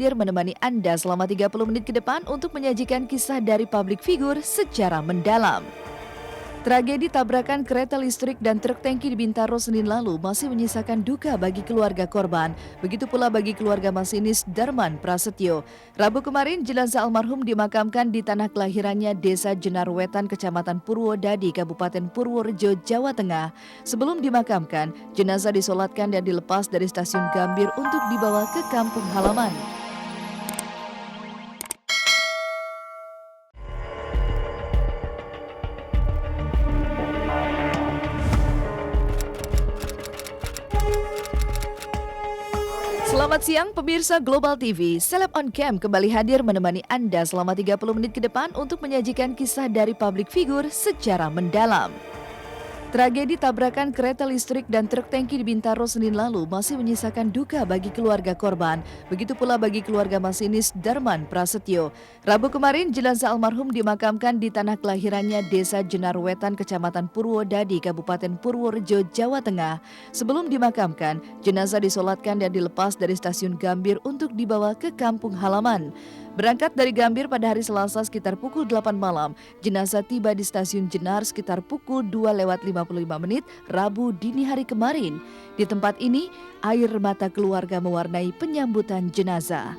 hadir menemani Anda selama 30 menit ke depan untuk menyajikan kisah dari publik figur secara mendalam. Tragedi tabrakan kereta listrik dan truk tangki di Bintaro Senin lalu masih menyisakan duka bagi keluarga korban. Begitu pula bagi keluarga masinis Darman Prasetyo. Rabu kemarin jenazah almarhum dimakamkan di tanah kelahirannya Desa Jenar Wetan, Kecamatan Purwodadi, Kabupaten Purworejo, Jawa Tengah. Sebelum dimakamkan, jenazah disolatkan dan dilepas dari stasiun Gambir untuk dibawa ke kampung halaman. Selamat siang pemirsa Global TV, Seleb on Cam kembali hadir menemani Anda selama 30 menit ke depan untuk menyajikan kisah dari publik figur secara mendalam. Tragedi tabrakan kereta listrik dan truk tangki di Bintaro Senin lalu masih menyisakan duka bagi keluarga korban. Begitu pula bagi keluarga masinis Darman Prasetyo. Rabu kemarin jenazah almarhum dimakamkan di tanah kelahirannya Desa Jenar Wetan, Kecamatan Purwodadi, Kabupaten Purworejo, Jawa Tengah. Sebelum dimakamkan, jenazah disolatkan dan dilepas dari stasiun Gambir untuk dibawa ke kampung halaman. Berangkat dari Gambir pada hari Selasa sekitar pukul 8 malam, jenazah tiba di stasiun Jenar sekitar pukul 2:55 Rabu dini hari kemarin. Di tempat ini, air mata keluarga mewarnai penyambutan jenazah.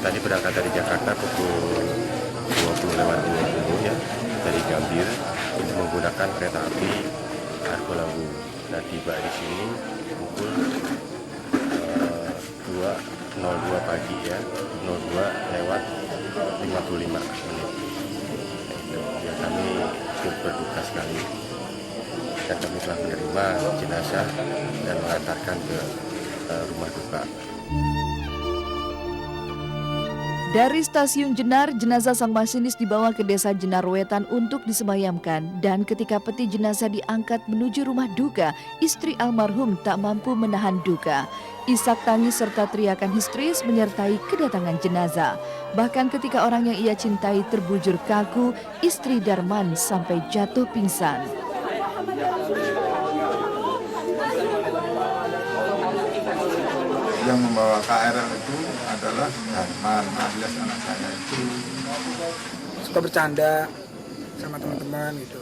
Tadi berangkat dari Jakarta pukul 20:20 ya, dari Gambir untuk menggunakan kereta api Argo Lambu. Dan tiba di sini pukul 2:02 pagi ya, 02:55. Ya, kami cukup berduka sekali dan kami telah menerima jenazah dan mengantarkan ke rumah duka. Dari stasiun Jenar, jenazah sang masinis dibawa ke Desa Jenar Wetan untuk disemayamkan. Dan ketika peti jenazah diangkat menuju rumah duka, istri almarhum tak mampu menahan duka. Isak tangis serta teriakan histeris menyertai kedatangan jenazah. Bahkan ketika orang yang ia cintai terbujur kaku, istri Darman sampai jatuh pingsan. Yang membawa KRL itu adalah Darman, alias anak saya itu. Suka bercanda sama teman-teman gitu.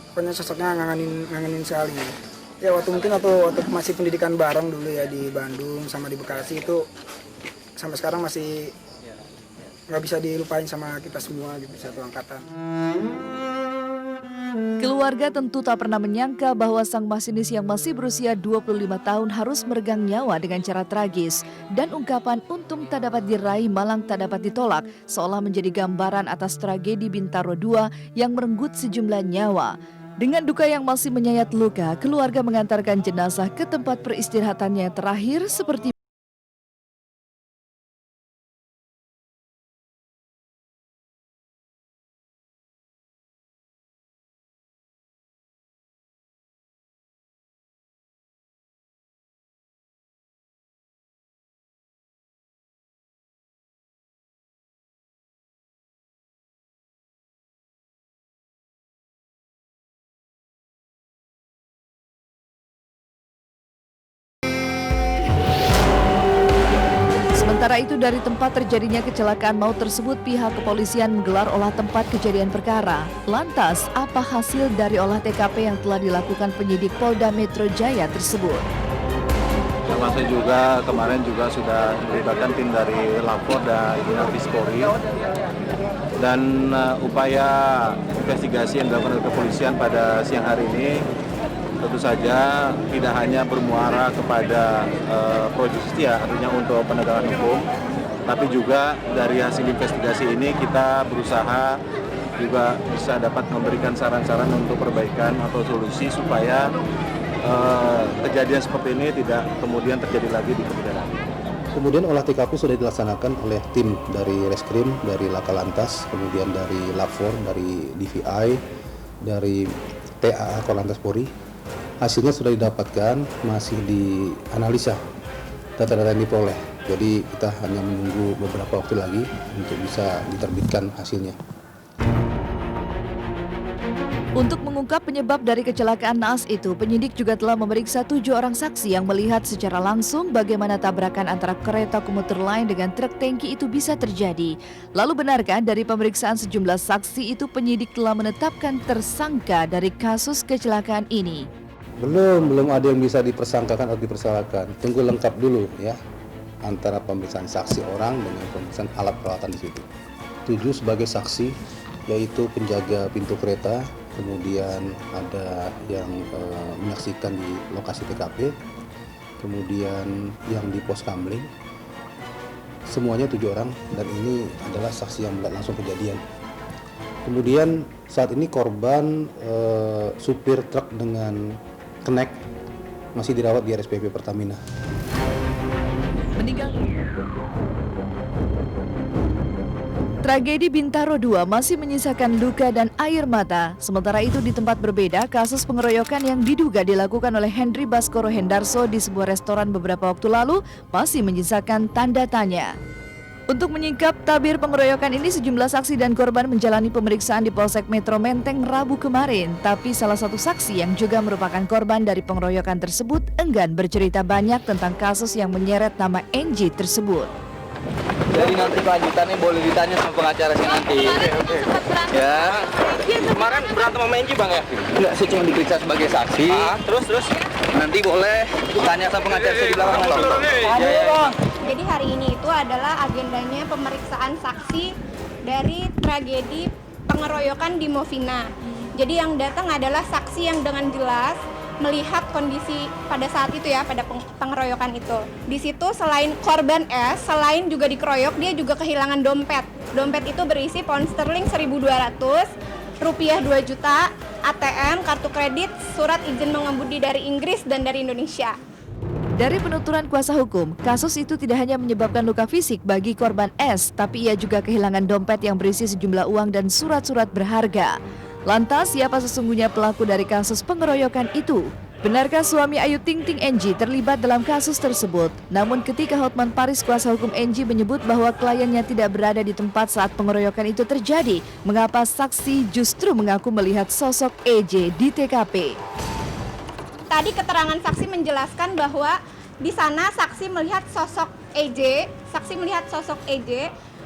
Pokoknya sosoknya ngangenin sekali. Ya waktu masih pendidikan bareng dulu ya di Bandung sama di Bekasi itu sampai sekarang masih nggak bisa dilupain sama kita semua gitu, satu angkatan. Keluarga tentu tak pernah menyangka bahwa sang masinis yang masih berusia 25 tahun harus meregang nyawa dengan cara tragis. Dan ungkapan untung tak dapat diraih malang tak dapat ditolak seolah menjadi gambaran atas tragedi Bintaro 2 yang merenggut sejumlah nyawa. Dengan duka yang masih menyayat luka, keluarga mengantarkan jenazah ke tempat peristirahatannya terakhir seperti Sementara itu dari tempat terjadinya kecelakaan maut tersebut pihak kepolisian menggelar olah tempat kejadian perkara. Lantas, apa hasil dari olah TKP yang telah dilakukan penyidik Polda Metro Jaya tersebut? Termasuk juga kemarin juga sudah melibatkan tim dari Lapor dan Inafis Polri dan upaya investigasi yang dilakukan oleh kepolisian pada siang hari ini tentu saja tidak hanya bermuara kepada pro justia, artinya untuk penegakan hukum, tapi juga dari hasil investigasi ini kita berusaha juga bisa dapat memberikan saran-saran untuk perbaikan atau solusi supaya kejadian seperti ini tidak kemudian terjadi lagi di kemudian hari. Kemudian olah TKP sudah dilaksanakan oleh tim dari Reskrim, dari Laka Lantas, kemudian dari Lapor, dari DVI, dari TAA Korlantas Polri. Hasilnya sudah didapatkan, masih dianalisa data-data yang diperoleh. Jadi kita hanya menunggu beberapa waktu lagi untuk bisa diterbitkan hasilnya. Untuk mengungkap penyebab dari kecelakaan naas itu, penyidik juga telah memeriksa 7 orang saksi yang melihat secara langsung bagaimana tabrakan antara kereta komuter lain dengan truk tangki itu bisa terjadi. Lalu benarkah dari pemeriksaan sejumlah saksi itu penyidik telah menetapkan tersangka dari kasus kecelakaan ini? Belum ada yang bisa dipersangkakan atau dipersalahkan. Tunggu lengkap dulu ya, antara pemeriksaan saksi orang dengan pemeriksaan alat peralatan di situ. 7 sebagai saksi, yaitu penjaga pintu kereta, kemudian ada yang menyaksikan di lokasi TKP, kemudian yang di pos kamling. Semuanya 7 orang dan ini adalah saksi yang melihat langsung kejadian. Kemudian saat ini korban supir truk dengan kenek masih dirawat di RSPP Pertamina. Meninggal. Tragedi Bintaro 2 masih menyisakan luka dan air mata. Sementara itu di tempat berbeda, kasus pengeroyokan yang diduga dilakukan oleh Henry Baskoro Hendarso di sebuah restoran beberapa waktu lalu masih menyisakan tanda tanya. Untuk menyingkap tabir pengeroyokan ini, sejumlah saksi dan korban menjalani pemeriksaan di Polsek Metro Menteng Rabu kemarin. Tapi salah satu saksi yang juga merupakan korban dari pengeroyokan tersebut enggan bercerita banyak tentang kasus yang menyeret nama NG tersebut. Jadi nanti kelanjutannya boleh ditanya sama pengacara sih nanti. Oke. Ya. Kemarin berantem sama Enji Bang ya? Enggak, saya cuma diperiksa sebagai saksi. Terus? Nanti boleh tanya sama pengacara saya di belakang. Jadi hari ini itu adalah agendanya pemeriksaan saksi dari tragedi pengeroyokan di Movina. Jadi yang datang adalah saksi yang dengan jelas melihat kondisi pada saat itu ya, pada pengeroyokan itu. Di situ selain korban S, selain juga dikeroyok, dia juga kehilangan dompet. Dompet itu berisi pound sterling 1.200, rupiah 2 juta, ATM, kartu kredit, surat izin mengemudi dari Inggris dan dari Indonesia. Dari penuturan kuasa hukum, kasus itu tidak hanya menyebabkan luka fisik bagi korban S, tapi ia juga kehilangan dompet yang berisi sejumlah uang dan surat-surat berharga. Lantas, siapa sesungguhnya pelaku dari kasus pengeroyokan itu? Benarkah suami Ayu Ting Ting NG terlibat dalam kasus tersebut? Namun ketika Hotman Paris, kuasa hukum NG, menyebut bahwa kliennya tidak berada di tempat saat pengeroyokan itu terjadi, mengapa saksi justru mengaku melihat sosok EJ di TKP? Tadi keterangan saksi menjelaskan bahwa di sana saksi melihat sosok EJ,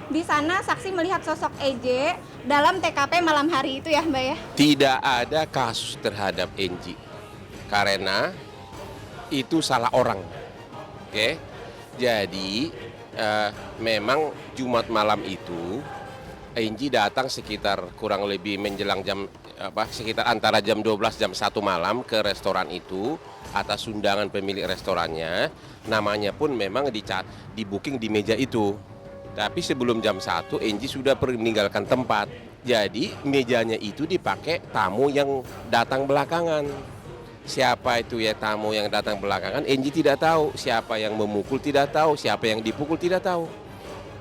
di sana saksi melihat sosok EJ dalam TKP malam hari itu ya Mbak ya? Tidak ada kasus terhadap NG karena itu salah orang. Oke. Jadi memang Jumat malam itu NG datang sekitar kurang lebih menjelang sekitar antara jam 12 jam 1 malam ke restoran itu atas undangan pemilik restorannya. Namanya pun memang di booking di meja itu. Tapi sebelum jam 1, NG sudah meninggalkan tempat. Jadi mejanya itu dipakai tamu yang datang belakangan. Siapa itu ya tamu yang datang belakangan? NG tidak tahu. Siapa yang memukul tidak tahu. Siapa yang dipukul tidak tahu.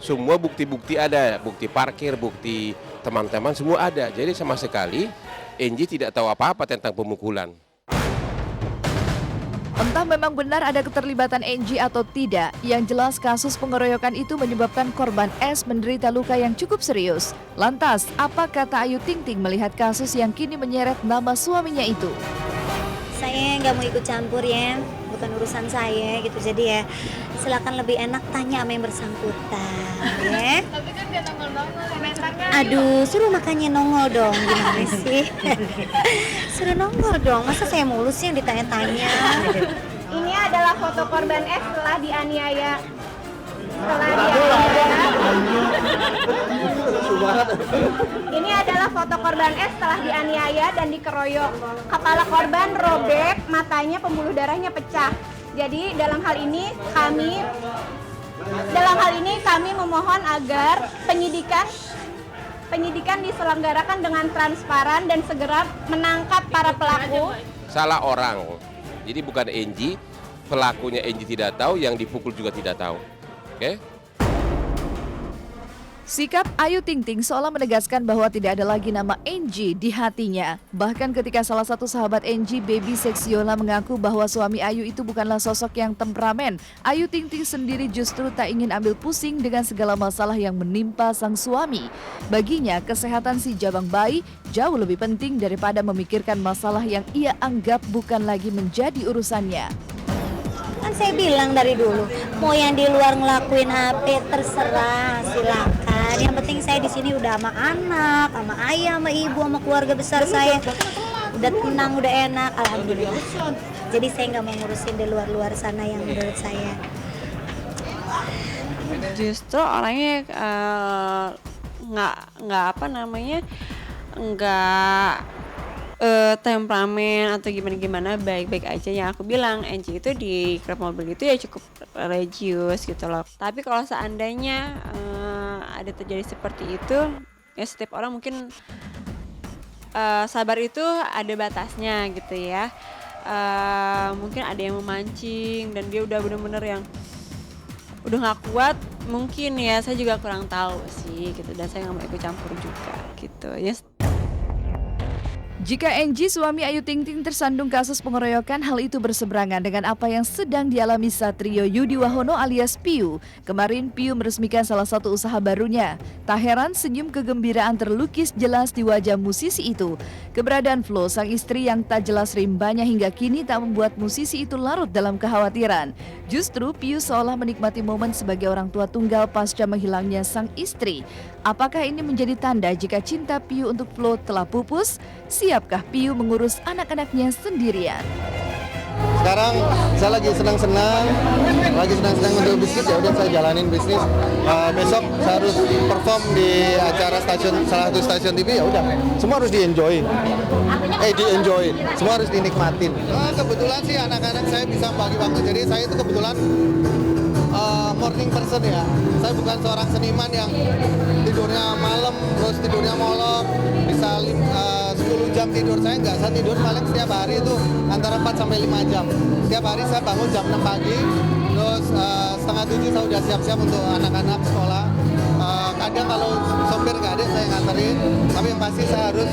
Semua bukti-bukti ada. Bukti parkir, bukti teman-teman semua ada. Jadi sama sekali NG tidak tahu apa-apa tentang pemukulan. Entah memang benar ada keterlibatan NG atau tidak, yang jelas kasus pengeroyokan itu menyebabkan korban S menderita luka yang cukup serius. Lantas, apa kata Ayu Ting Ting melihat kasus yang kini menyeret nama suaminya itu? Saya nggak mau ikut campur ya, bukan urusan saya gitu. Jadi ya silakan lebih enak tanya sama yang bersangkutan ya. Tapi kan dia nongol-nongol komentarnya. Aduh, suruh makanya nongol dong, gimana sih? Suruh nongol dong, masa saya mulus sih yang ditanya-tanya? Ini adalah foto korban S setelah dianiaya. Ini adalah foto korban S setelah dianiaya dan dikeroyok. Kepala korban robek, matanya pembuluh darahnya pecah. Jadi dalam hal ini kami memohon agar penyidikan diselenggarakan dengan transparan dan segera menangkap para pelaku. Salah orang. Jadi bukan NG, pelakunya NG tidak tahu, yang dipukul juga tidak tahu. Oke? Sikap Ayu Ting Ting seolah menegaskan bahwa tidak ada lagi nama Angie di hatinya. Bahkan ketika salah satu sahabat Angie, Baby Sexyola, mengaku bahwa suami Ayu itu bukanlah sosok yang temperamen, Ayu Ting Ting sendiri justru tak ingin ambil pusing dengan segala masalah yang menimpa sang suami. Baginya, kesehatan si jabang bayi jauh lebih penting daripada memikirkan masalah yang ia anggap bukan lagi menjadi urusannya. Kan saya bilang dari dulu, mau yang di luar ngelakuin apa terserah, silakan. Yang penting saya di sini udah sama anak, sama ayah, sama ibu, sama keluarga besar saya. Udah tenang, udah enak, alhamdulillah. Jadi saya nggak mau ngurusin di luar-luar sana yang menurut saya. Justru orangnya nggak temperamen atau gimana baik-baik aja. Yang aku bilang Angie itu di klub mobil itu ya cukup religius gitu loh. Tapi kalau seandainya ada terjadi seperti itu, ya setiap orang mungkin sabar itu ada batasnya gitu ya. Mungkin ada yang memancing dan dia udah bener-bener yang udah nggak kuat, mungkin ya. Saya juga kurang tahu sih gitu, dan saya nggak mau ikut campur juga gitu ya. Jika Angie, suami Ayu Ting Ting, tersandung kasus pengeroyokan, hal itu berseberangan dengan apa yang sedang dialami Satrio Yudi Wahono alias Piu. Kemarin Piu meresmikan salah satu usaha barunya. Tak heran senyum kegembiraan terlukis jelas di wajah musisi itu. Keberadaan Flo, sang istri yang tak jelas rimbanya hingga kini, tak membuat musisi itu larut dalam kekhawatiran. Justru Piu seolah menikmati momen sebagai orang tua tunggal pasca menghilangnya sang istri. Apakah ini menjadi tanda jika cinta Piu untuk Flo telah pupus? Siapkah Piu mengurus anak-anaknya sendirian? Sekarang saya lagi senang-senang untuk bisnis, ya udah saya jalanin bisnis. Besok saya harus perform di acara salah satu stasiun TV, ya udah semua harus di-enjoy, semua harus dinikmatin. Kebetulan sih anak-anak saya bisa bagi waktu, jadi saya itu kebetulan morning person ya. Saya bukan seorang seniman yang tidurnya malam terus tidurnya molor, bisa 10 jam tidur. Saya tidur paling setiap hari itu antara 4 sampai 5 jam. Setiap hari saya bangun jam 6 pagi, terus setengah 7 saya udah siap-siap untuk anak-anak sekolah. Kadang kalau sopir nggak ada saya nganterin, tapi yang pasti saya harus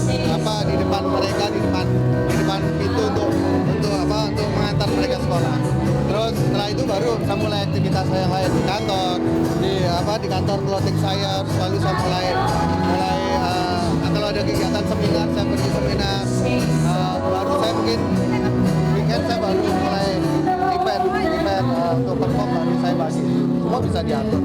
di depan mereka, di depan pintu untuk mengantar mereka sekolah. Terus setelah itu baru saya mulai aktivitas saya yang lain di kantor, di kantor clothing saya, selalu saya mulai kalau ada kegiatan seminar saya pergi seminar, baru saya mungkin weekend saya baru mulai event untuk perform, baru saya bagi, semua bisa diatur.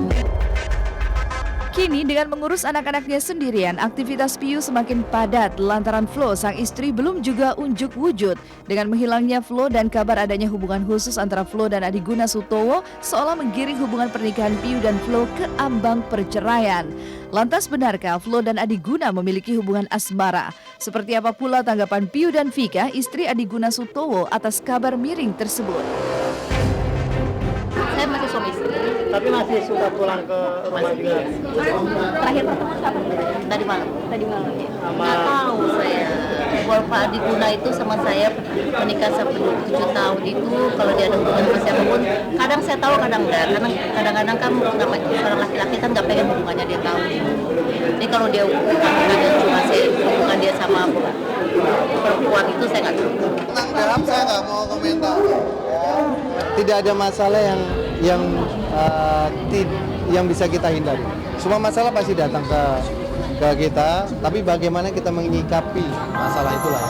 Kini dengan mengurus anak-anaknya sendirian, aktivitas Piu semakin padat lantaran Flo, sang istri, belum juga unjuk wujud. Dengan menghilangnya Flo dan kabar adanya hubungan khusus antara Flo dan Adiguna Sutowo seolah menggiring hubungan pernikahan Piu dan Flo ke ambang perceraian. Lantas benarkah Flo dan Adiguna memiliki hubungan asmara? Seperti apa pula tanggapan Piu dan Vika, istri Adiguna Sutowo, atas kabar miring tersebut? Saya masih suami istri. Tapi masih suka pulang ke rumah juga. Terakhir ketemu kapan? Tadi malam. Ya. Nggak tahu saya. Kalau Pak Adiguna itu sama saya menikah sampai 27 tahun itu, kalau dia ada hubungan sama siapapun, kadang saya tahu, kadang enggak. Karena kadang-kadang kan seorang laki-laki kan nggak pengen hubungannya dia tahu. Jadi kalau dia hubungannya cuma hubungan dia sama perempuan itu saya nggak tahu. Tentang dalam saya nggak mau komentar. Tidak ada masalah yang bisa kita hindari. Semua masalah pasti datang ke kita, tapi bagaimana kita menyikapi masalah itulah.